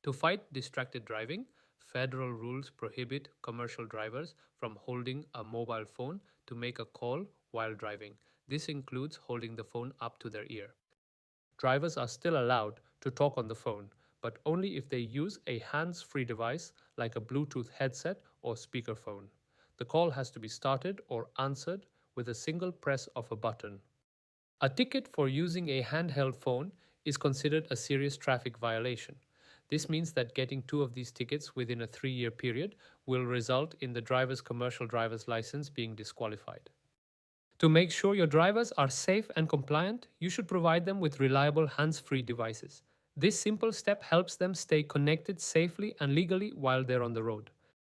To fight distracted driving, federal rules prohibit commercial drivers from holding a mobile phone to make a call while driving. This includes holding the phone up to their ear. Drivers are still allowed to talk on the phone, but only if they use a hands free device like a Bluetooth headset or speakerphone. The call has to be started or answered with a single press of a button. A ticket for using a handheld phone is considered a serious traffic violation. This means that getting two of these tickets within a 3-year period will result in the driver's commercial driver's license being disqualified. To make sure your drivers are safe and compliant, you should provide them with reliable hands free devices. This simple step helps them stay connected safely and legally while they're on the road.